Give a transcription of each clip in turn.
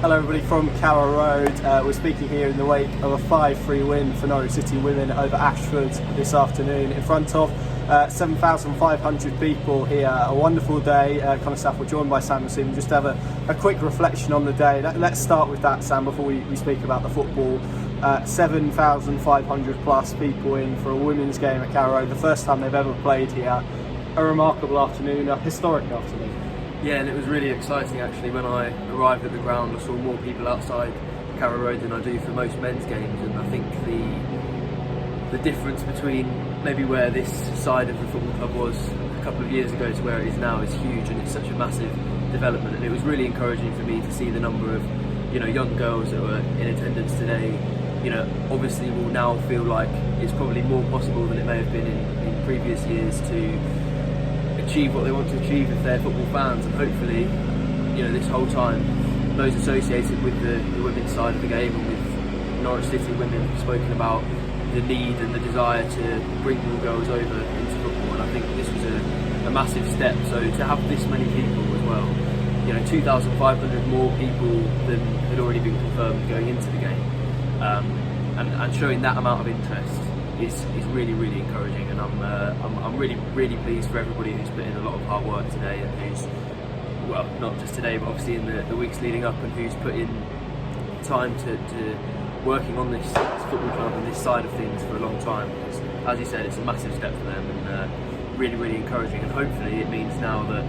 Hello everybody from Carrow Road. We're speaking here in the wake of a 5-3 win for Norwich City Women over Ashford this afternoon in front of 7,500 people here. A wonderful day. Connor Staff, we're joined by Samuel Seaman. Just to have a quick reflection on the day. Let's start with that, Sam, before we speak about the football. 7,500 plus people in for a women's game at Carrow Road, the first time they've ever played here. A remarkable afternoon, a historic afternoon. Yeah, and it was really exciting actually. When I arrived at the ground, I saw more people outside Carrow Road than I do for most men's games, and I think the difference between maybe where this side of the football club was a couple of years ago to where it is now is huge, and it's such a massive development. And it was really encouraging for me to see the number of young girls that were in attendance today. Obviously will now feel like it's probably more possible than it may have been in previous years to achieve what they want to achieve if they're football fans, and hopefully this whole time those associated with the women's side of the game and with Norwich City Women have spoken about the need and the desire to bring more girls over into football, and I think this was a massive step. So to have this many people as well, 2,500 more people than had already been confirmed going into the game, and showing that amount of interest is really, really encouraging, and I'm really, really pleased for everybody who's put in a lot of hard work today, and who's, well, not just today but obviously in the weeks leading up, and who's put in time to working on this football club and this side of things for a long time, because as you said, it's a massive step for them, and really, really encouraging. And hopefully it means now that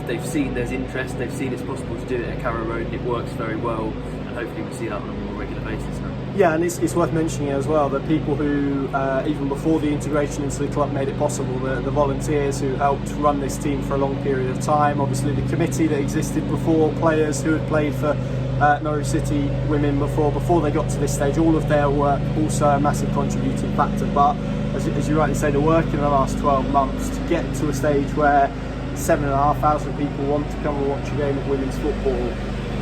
they've seen there's interest, they've seen it's possible to do it at Carrow Road, and it works very well, and hopefully we'll see that on a more regular basis now. Yeah, and it's worth mentioning as well that people who, even before the integration into the club, made it possible, the volunteers who helped run this team for a long period of time, obviously the committee that existed before, players who had played for Norwich City Women before they got to this stage, all of their work also a massive contributing factor. But as you rightly say, the work in the last 12 months to get to a stage where 7,500 people want to come and watch a game of women's football,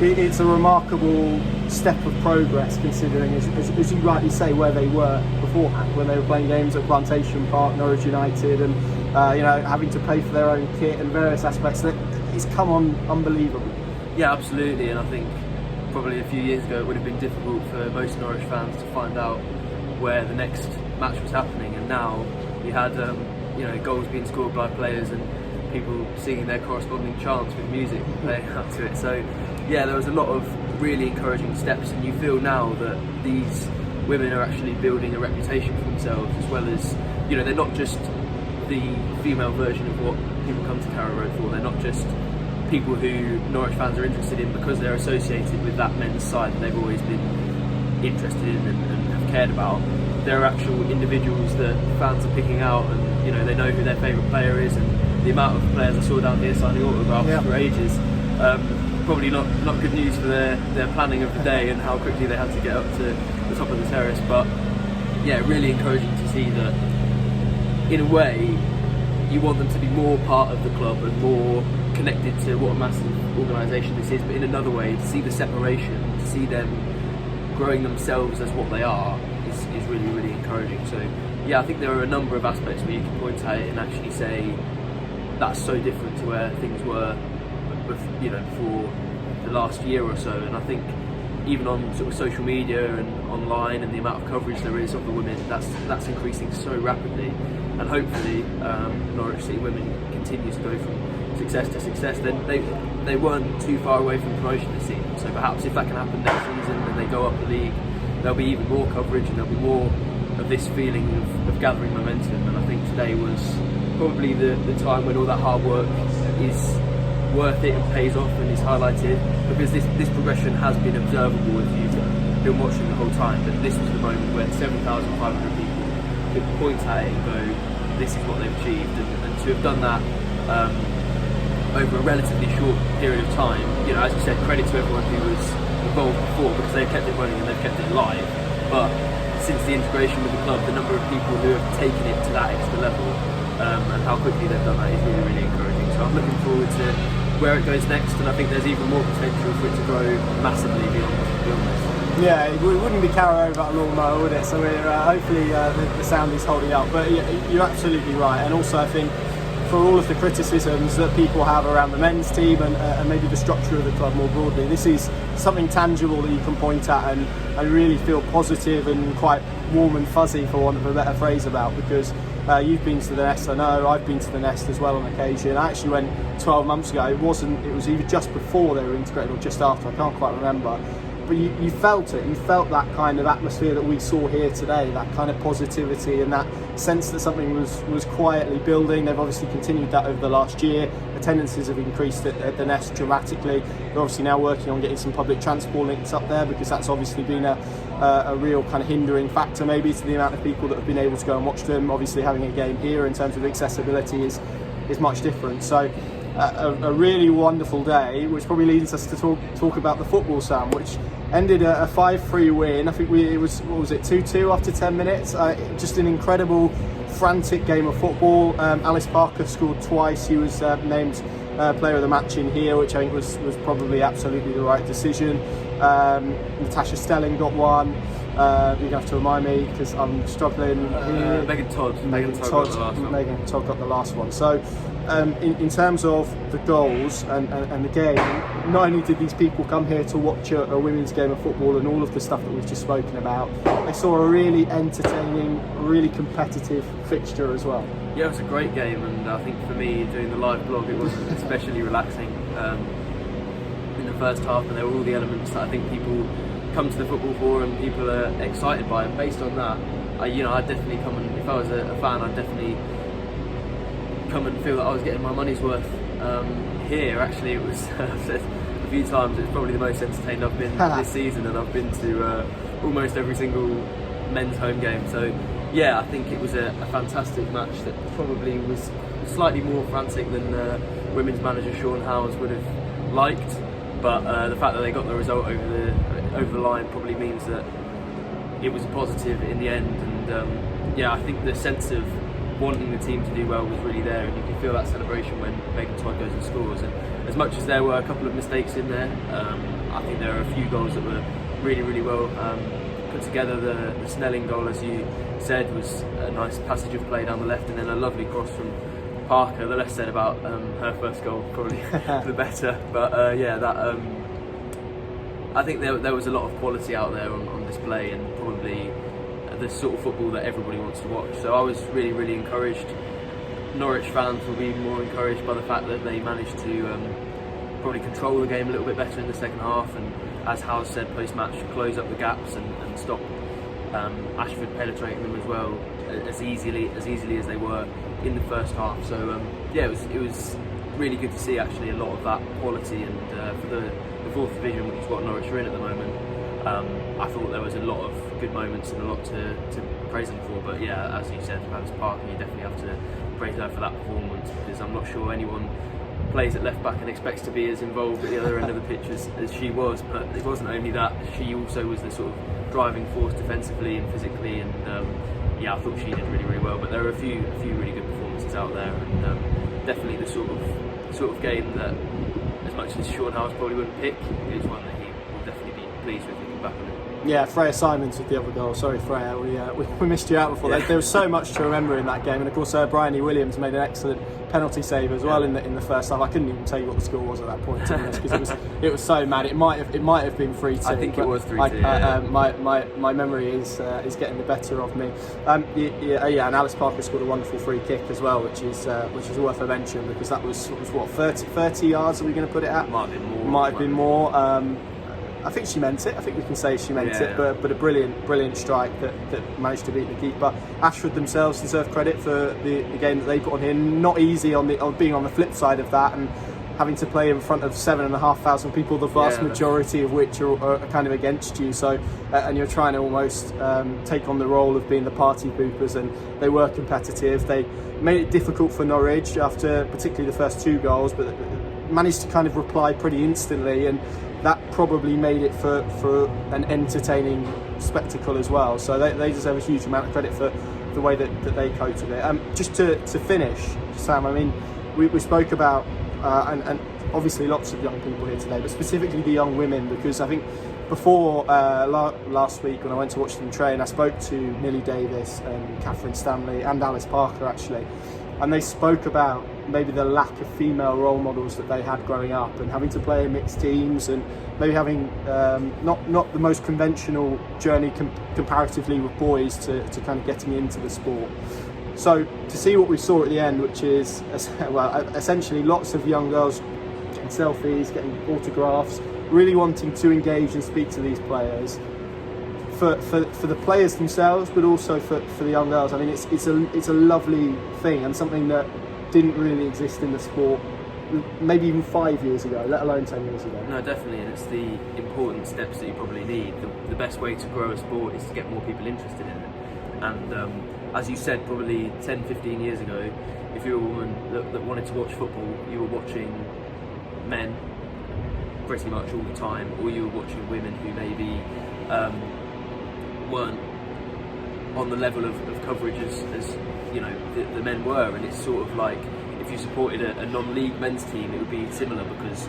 it's a remarkable step of progress, considering, as you rightly say, where they were beforehand, when they were playing games at Plantation Park, Norwich United, and having to pay for their own kit and various aspects. It's come on unbelievable. Yeah, absolutely, and I think probably a few years ago it would have been difficult for most Norwich fans to find out where the next match was happening, and now you had goals being scored by players and people singing their corresponding chants with music playing up to it. So yeah, there was a lot of really encouraging steps, and you feel now that these women are actually building a reputation for themselves, as well as they're not just the female version of what people come to Carrow Road for. They're not just people who Norwich fans are interested in because they're associated with that men's side that they've always been interested in and have cared about. There are actual individuals that fans are picking out, and they know who their favourite player is, and the amount of players I saw down here signing autographs for ages. Probably not good news for their planning of the day and how quickly they had to get up to the top of the terrace. But yeah, really encouraging to see that in a way you want them to be more part of the club and more connected to what a massive organisation this is, but in another way to see the separation, to see them growing themselves as what they are is really, really encouraging. So yeah, I think there are a number of aspects where you can point at it and actually say that's so different to where things were for the last year or so. And I think even on sort of social media and online, and the amount of coverage there is of the women, that's increasing so rapidly, and hopefully Norwich City Women continues to go from success to success. Then they weren't too far away from promotion this season, so perhaps if that can happen next season and they go up the league, there'll be even more coverage and there'll be more of this feeling of gathering momentum. And I think today was probably the time when all that hard work is worth it and pays off and is highlighted, because this progression has been observable if you've been watching the whole time. But this was the moment when 7,500 people could point at it and go, this is what they've achieved, and to have done that over a relatively short period of time, as you said, credit to everyone who was involved before, because they've kept it running and they've kept it alive. But since the integration with the club, the number of people who have taken it to that extra level, and how quickly they've done that is really, really encouraging. So I'm looking forward to where it goes next, and I think there's even more potential for it to grow massively beyond this. Yeah, it wouldn't be Carrow Road without a lawnmower, would it? So we're hopefully the sound is holding up. But you're absolutely right, and also I think for all of the criticisms that people have around the men's team and maybe the structure of the club more broadly, this is something tangible that you can point at and really feel positive and quite warm and fuzzy, for want of a better phrase, about, because you've been to the Nest, I know, I've been to the Nest as well on occasion. I actually went 12 months ago. It was either just before they were integrated or just after, I can't quite remember. But you felt it, you felt that kind of atmosphere that we saw here today, that kind of positivity and that sense that something was quietly building. They've obviously continued that over the last year. Attendances have increased at the Nest dramatically. They're obviously now working on getting some public transport links up there, because that's obviously been a real kind of hindering factor maybe to the amount of people that have been able to go and watch them. Obviously having a game here in terms of accessibility is much different. So a really wonderful day, which probably leads us to talk about the football, Sam, which ended a 5-3 win. I think it was 2-2 after 10 minutes. Just an incredible, frantic game of football. Alice Parker scored twice. He was named player of the match in here, which I think was probably absolutely the right decision. Natasha Stelling got one. You're going to have to remind me because I'm struggling here. Megan Todd got the last one. Megan Todd got the last one. So in terms of the goals and the game, not only did these people come here to watch a women's game of football and all of the stuff that we've just spoken about, they saw a really entertaining, really competitive fixture as well. Yeah, it was a great game, and I think for me, doing the live blog, it was especially relaxing in the first half, and there were all the elements that I think people come to the football for and people are excited by, and based on that, I'd definitely come and, if I was a fan, I'd definitely come and feel that I was getting my money's worth here. Actually, it was I've said a few times, it's probably the most entertained I've been this season, and I've been to almost every single men's home game. So yeah, I think it was a fantastic match that probably was slightly more frantic than women's manager Sean Howes would have liked, but the fact that they got the result over the line probably means that it was a positive in the end. And I think the sense of wanting the team to do well was really there, and you can feel that celebration when Megan Todd goes and scores. And as much as there were a couple of mistakes in there, I think there are a few goals that were really, really well put together. The Snelling goal, as you said, was a nice passage of play down the left, and then a lovely cross from Parker. The less said about her first goal, probably the better. But I think there was a lot of quality out there on display, and probably the sort of football that everybody wants to watch. So I was really, really encouraged. Norwich fans will be more encouraged by the fact that they managed to probably control the game a little bit better in the second half, and as Howes said post-match, close up the gaps and stop Ashford penetrating them as well as easily as they were in the first half. So it was really good to see actually a lot of that quality, and for the fourth division, which is what Norwich are in at the moment, I thought there was a lot of good moments and a lot to praise them for. But yeah, as you said, Alice Parker, you definitely have to praise her for that performance, because I'm not sure anyone plays at left back and expects to be as involved at the other end of the pitch as she was. But it wasn't only that, she also was the sort of driving force defensively and physically, and I thought she did really, really well. But there were a few really good performances out there, and definitely the sort of game that, as much as Sean Howes probably wouldn't pick, is one that he will definitely be pleased with looking back on it. Yeah, Freya Simons with the other goal. Sorry, Freya, we missed you out before. Yeah. There was so much to remember in that game, and of course Bryony Williams made an excellent penalty save as well in the first half. I couldn't even tell you what the score was at that point, to be honest, because it was so mad. It might have been 3-2. I think it was 3-2. My memory is getting the better of me. And Alice Parker scored a wonderful free kick as well, which is worth a mention, because that was what 30 yards. Are we going to put it at? Might have been more. I think she meant it. I think we can say she meant it. But a brilliant strike that managed to beat the keeper. Ashford themselves deserve credit for the game that they put on here. Not easy on being on the flip side of that, and having to play in front of 7,500 people, the vast majority of which are kind of against you. So and you're trying to almost take on the role of being the party poopers, and they were competitive. They made it difficult for Norwich after particularly the first two goals, but managed to kind of reply pretty instantly, and that probably made it for an entertaining spectacle as well. So they deserve a huge amount of credit for the way that they coped with it. Just to finish, Sam, I mean, we spoke about, and obviously lots of young people here today, but specifically the young women, because I think before last week when I went to watch them train, I spoke to Millie Davis and Catherine Stanley and Alice Parker actually, and they spoke about maybe the lack of female role models that they had growing up, and having to play in mixed teams, and maybe having not the most conventional journey comparatively with boys to kind of getting into the sport. So to see what we saw at the end, which is essentially lots of young girls getting selfies, getting autographs, really wanting to engage and speak to these players, for the players themselves, but also for the young girls. I mean, it's a lovely thing, and something that didn't really exist in the sport maybe even 5 years ago, let alone 10 years ago. No, definitely, and it's the important steps that you probably need. The best way to grow a sport is to get more people interested in it. And as you said, probably 10, 15 years ago, if you were a woman that wanted to watch football, you were watching men pretty much all the time, or you were watching women who maybe weren't on the level of coverage as you know the men were. And it's sort of like, if you supported a non-league men's team, it would be similar, because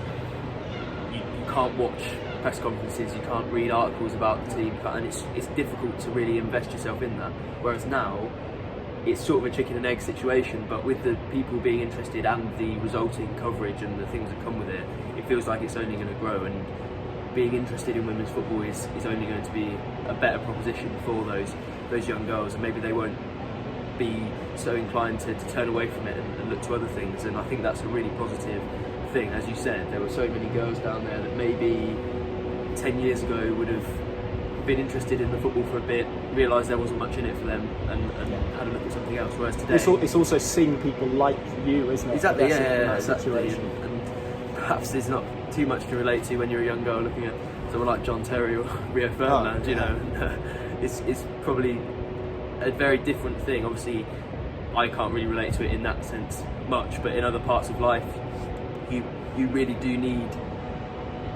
you can't watch press conferences, you can't read articles about the team, and it's difficult to really invest yourself in that. Whereas now, it's sort of a chicken and egg situation, but with the people being interested and the resulting coverage and the things that come with it, it feels like it's only going to grow. And being interested in women's football is only going to be a better proposition for those young girls, and maybe they won't be so inclined to turn away from it and look to other things. And I think that's a really positive thing. As you said, there were so many girls down there that maybe 10 years ago would have been interested in the football for a bit, realised there wasn't much in it for them, and had a look at something else. Whereas today, it's also seeing people like you, isn't it? Exactly, exactly. And perhaps there's not too much to relate to when you're a young girl looking at someone like John Terry or Rio Ferdinand. You know, and, it's probably a very different thing. Obviously, I can't really relate to it in that sense much, but in other parts of life, you really do need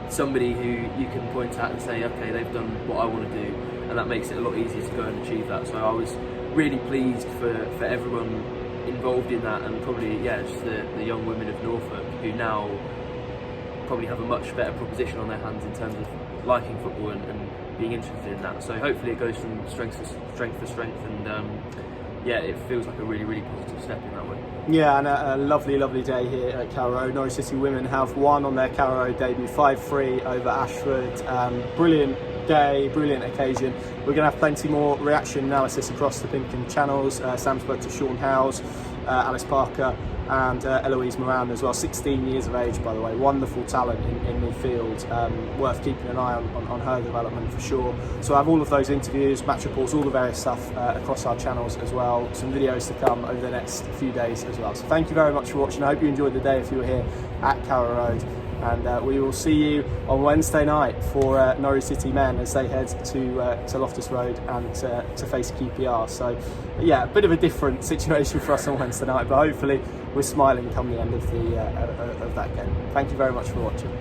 somebody who you can point at and say, okay, they've done what I want to do, and that makes it a lot easier to go and achieve that. So I was really pleased for everyone involved in that, and probably just the young women of Norfolk, who now probably have a much better proposition on their hands in terms of liking football and being interested in that. So hopefully it goes from strength to strength, and it feels like a really, really positive step in that way. Yeah, and a lovely, lovely day here at Carrow Road. Norwich City Women have won on their Carrow Road debut 5-3 over Ashford. Brilliant day, brilliant occasion. We're going to have plenty more reaction analysis across the Pimpkin channels. Sam spoke to Sean Howes, Alice Parker, and Eloise Moran as well. 16 years of age, by the way. Wonderful talent in midfield. Worth keeping an eye on her development for sure. So I have all of those interviews, match reports, all the various stuff across our channels as well. Some videos to come over the next few days as well. So thank you very much for watching. I hope you enjoyed the day if you were here at Carrow Road. And we will see you on Wednesday night for Norwich City Men as they head to Loftus Road and to face QPR. So a bit of a different situation for us on Wednesday night, but hopefully we're smiling come the end of that game. Thank you very much for watching.